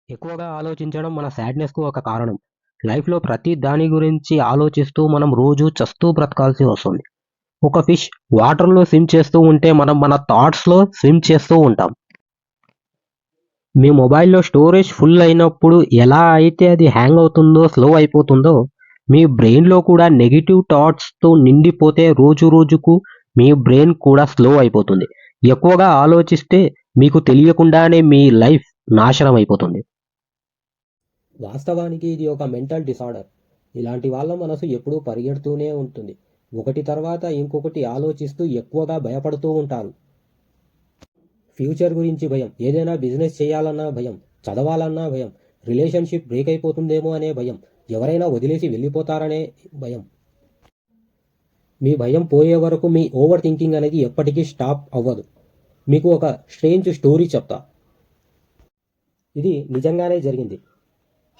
ఎక్కువగా ఆలోచించడం మన సాడ్‌నెస్‌కు ఒక కారణం. లైఫ్‌లో ప్రతి దాని గురించి ఆలోచిస్తూ మనం రోజు చస్తూ బ్రతకాల్సి వస్తుంది. ఒక ఫిష్ వాటర్‌లో స్విమ్ చేస్తూ ఉంటే మనం మన థాట్స్‌లో స్విమ్ చేస్తూ ఉంటాం. మీ మొబైల్‌లో స్టోరేజ్ ఫుల్ అయినప్పుడు ఎలా అయితే అది హ్యాంగ్ అవుతుందో, స్లో అయిపోతుందో, మీ బ్రెయిన్‌లో కూడా నెగెటివ్ థాట్స్‌తో నిండిపోతే రోజు రోజుకు మీ బ్రెయిన్ కూడా స్లో అయిపోతుంది. ఎక్కువగా ఆలోచిస్తే మీకు తెలియకుండానే మీ లైఫ్ నాశనం అయిపోతుంది. వాస్తవానికి ఇది ఒక మెంటల్ డిసార్డర్. ఇలాంటి వాళ్ళ మనసు ఎప్పుడూ పరిగెడుతూనే ఉంటుంది. ఒకటి తర్వాత ఇంకొకటి ఆలోచిస్తూ ఎక్కువగా భయపడుతూ ఉంటారు. ఫ్యూచర్ గురించి భయం, ఏదైనా బిజినెస్ చేయాలన్నా భయం, చదవాలన్నా భయం, రిలేషన్షిప్ బ్రేక్ అయిపోతుందేమో అనే భయం, ఎవరైనా వదిలేసి వెళ్ళిపోతారనే భయం. మీ భయం పోయే వరకు మీ ఓవర్ థింకింగ్ అనేది ఎప్పటికీ స్టాప్ అవ్వదు. మీకు ఒక స్ట్రేంజ్ స్టోరీ చెప్తా. ఇది నిజంగానే జరిగింది.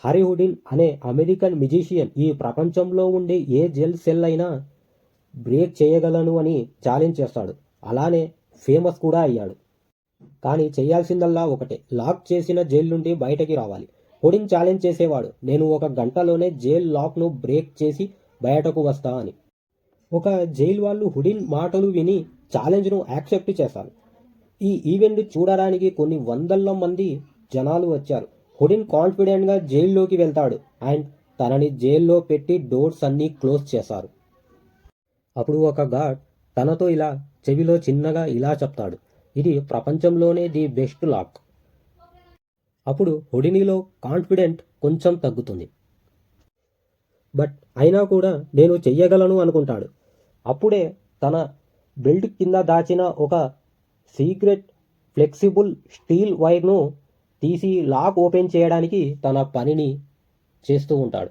హారీ హుడిన్ అనే అమెరికన్ మ్యూజిషియన్ ఈ ప్రపంచంలో ఉండే ఏ జెల్ సెల్ అయినా బ్రేక్ చేయగలను అని ఛాలెంజ్ చేస్తాడు. అలానే ఫేమస్ కూడా అయ్యాడు. కానీ చేయాల్సిందల్లా ఒకటే, లాక్ చేసిన జైలు నుండి బయటకి రావాలి. హుడిన్ ఛాలెంజ్ చేసేవాడు, నేను ఒక గంటలోనే జైల్ లాక్ను బ్రేక్ చేసి బయటకు వస్తా అని. ఒక జైలు వాళ్ళు హుడిన్ మాటలు విని ఛాలెంజ్ను యాక్సెప్ట్ చేశారు. ఈ ఈవెంట్ చూడడానికి కొన్ని వందల మంది జనాలు వచ్చారు. హుడిన్ కాన్ఫిడెంట్గా జైల్లోకి వెళ్తాడు అండ్ తనని జైల్లో పెట్టి డోర్స్ అన్నీ క్లోజ్ చేశారు. అప్పుడు ఒక గార్డ్ తనతో ఇలా చెవిలో చిన్నగా ఇలా చెప్తాడు, ఇది ప్రపంచంలోనే ది బెస్ట్ లాక్. అప్పుడు హుడినిలో కాన్ఫిడెంట్ కొంచెం తగ్గుతుంది. బట్ అయినా కూడా నేను చెయ్యగలను అనుకుంటాడు. అప్పుడే తన బెల్ట్ కింద దాచిన ఒక సీక్రెట్ ఫ్లెక్సిబుల్ స్టీల్ వైర్ను తీసి లాక్ ఓపెన్ చేయడానికి తన పనిని చేస్తూ ఉంటాడు.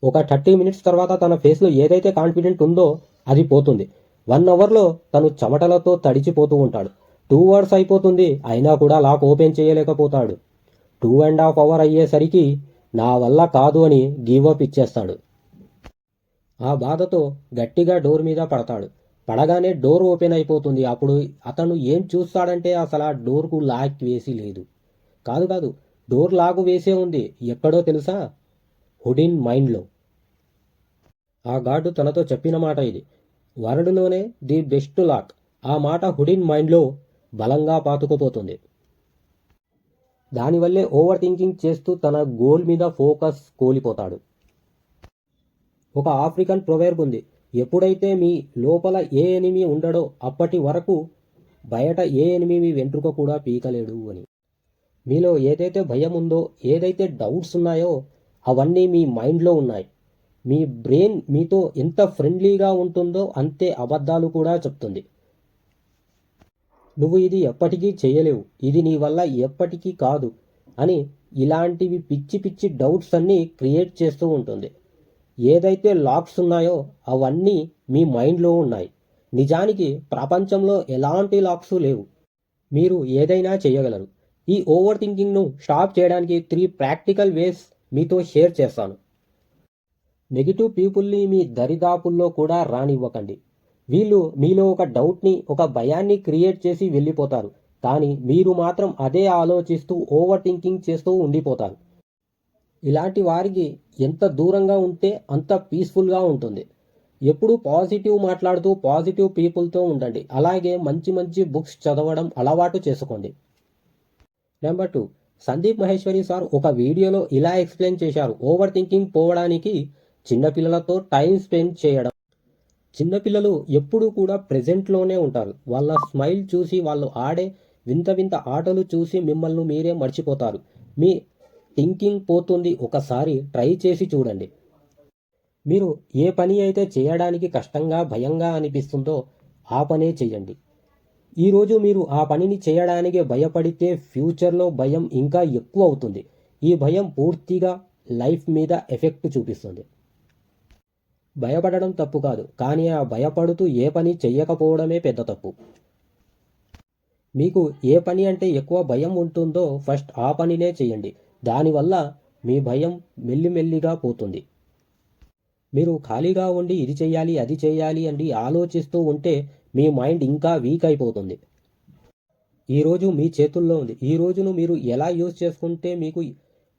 ఒక 30 మినిట్స్ తర్వాత తన ఫేస్లో ఏదైతే కాన్ఫిడెంట్ ఉందో అది పోతుంది. 1 అవర్లో తను చెమటలతో తడిచిపోతూ ఉంటాడు. 2 అవర్స్ అయిపోతుంది, అయినా కూడా లాక్ ఓపెన్ చేయలేకపోతాడు. 2.5 అవర్ అయ్యేసరికి నా వల్ల కాదు అని గివ్ అప్ ఇచ్చేస్తాడు. ఆ బాధతో గట్టిగా డోర్ మీద పడతాడు. పడగానే డోర్ ఓపెన్ అయిపోతుంది. అప్పుడు అతను ఏం చూస్తాడంటే అసలు ఆ డోర్కు లాక్ వేసి లేదు. కాదు కాదు, డోర్ లాక్ వేసే ఉంది. ఎక్కడో తెలుసా? హుడిన్ మైండ్లో. ఆ గార్డు తనతో చెప్పిన మాట ఇది. వరల్డ్లోనే ది బెస్ట్ లాక్. ఆ మాట హుడిన్ మైండ్లో బలంగా పాతుకుపోతుంది. దానివల్లే ఓవర్ థింకింగ్ చేస్తూ తన గోల్ మీద ఫోకస్ కోల్పోతాడు. ఒక ఆఫ్రికన్ ప్రొవెర్బ్ ఉంది, ఎప్పుడైతే మీ లోపల ఏ ఎనిమి ఉండడో అప్పటి వరకు బయట ఏ ఎనిమి మీ వెంట్రుక కూడా పీకలేడు అని. మీలో ఏదైతే భయం ఉందో, ఏదైతే డౌట్స్ ఉన్నాయో అవన్నీ మీ మైండ్లో ఉన్నాయి. మీ బ్రెయిన్ మీతో ఎంత ఫ్రెండ్లీగా ఉంటుందో అంతే అబద్ధాలు కూడా చెప్తుంది. నువ్వు ఇది ఎప్పటికీ చేయలేవు, ఇది నీ వల్ల ఎప్పటికీ కాదు అని ఇలాంటివి పిచ్చి పిచ్చి డౌట్స్ అన్నీ క్రియేట్ చేస్తూ ఉంటుంది. ఏదైతే లాక్స్ ఉన్నాయో అవన్నీ మీ మైండ్లో ఉన్నాయి. నిజానికి ప్రపంచంలో ఎలాంటి లాక్స్ లేవు. మీరు ఏదైనా చేయగలరు. ఈ ఓవర్ థింకింగ్ను స్టాప్ చేయడానికి 3 ప్రాక్టికల్ వేస్ మీతో షేర్ చేస్తాను. నెగిటివ్ పీపుల్ని మీ దరిదాపుల్లో కూడా రానివ్వకండి. వీళ్ళు మీలో ఒక డౌట్ని, ఒక భయాన్ని క్రియేట్ చేసి వెళ్ళిపోతారు. కానీ మీరు మాత్రం అదే ఆలోచిస్తూ ఓవర్ థింకింగ్ చేస్తూ ఉండిపోతారు. ఇలాంటి వారికి ఎంత దూరంగా ఉంటే అంత పీస్ఫుల్గా ఉంటుంది. ఎప్పుడూ పాజిటివ్ మాట్లాడుతూ పాజిటివ్ పీపుల్తో ఉండండి. అలాగే మంచి మంచి బుక్స్ చదవడం అలవాటు చేసుకోండి. నెంబర్ 2, సందీప్ మహేశ్వరి సార్ ఒక వీడియోలో ఇలా ఎక్స్ప్లెయిన్ చేశారు, ఓవర్ థింకింగ్ పోవడానికి చిన్నపిల్లలతో టైం స్పెండ్ చేయడం. చిన్నపిల్లలు ఎప్పుడూ కూడా ప్రెజెంట్లోనే ఉంటారు. వాళ్ళ స్మైల్ చూసి, వాళ్ళు ఆడే వింత వింత ఆటలు చూసి మిమ్మల్ని మీరే మర్చిపోతారు. మీ థింకింగ్ పోతుంది. ఒకసారి ట్రై చేసి చూడండి. మీరు ఏ పని అయితే చేయడానికి కష్టంగా, భయంగా అనిపిస్తుందో ఆ పనే చేయండి. ఈరోజు మీరు ఆ పనిని చేయడానికి భయపడితే ఫ్యూచర్లో భయం ఇంకా ఎక్కువ అవుతుంది. ఈ భయం పూర్తిగా లైఫ్ మీద ఎఫెక్ట్ చూపిస్తుంది. భయపడడం తప్పు కాదు, కానీ ఆ భయపడుతూ ఏ పని చెయ్యకపోవడమే పెద్ద తప్పు. మీకు ఏ పని అంటే ఎక్కువ భయం ఉంటుందో ఫస్ట్ ఆ పనినే చేయండి. దానివల్ల మీ భయం మెల్లిమెల్లిగా పోతుంది. మీరు ఖాళీగా ఉండి ఇది చేయాలి, అది చేయాలి అని ఆలోచిస్తూ ఉంటే మీ మైండ్ ఇంకా వీక్ అయిపోతుంది. ఈరోజు మీ చేతుల్లో ఉంది. ఈ రోజును మీరు ఎలా యూజ్ చేసుకుంటే మీకు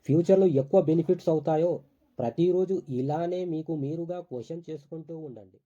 ఫ్యూచర్లో ఎక్కువ బెనిఫిట్స్ అవుతాయో ప్రతిరోజు ఇలానే మీకు మీరుగా క్వశ్చన్ చేసుకుంటూ ఉండండి.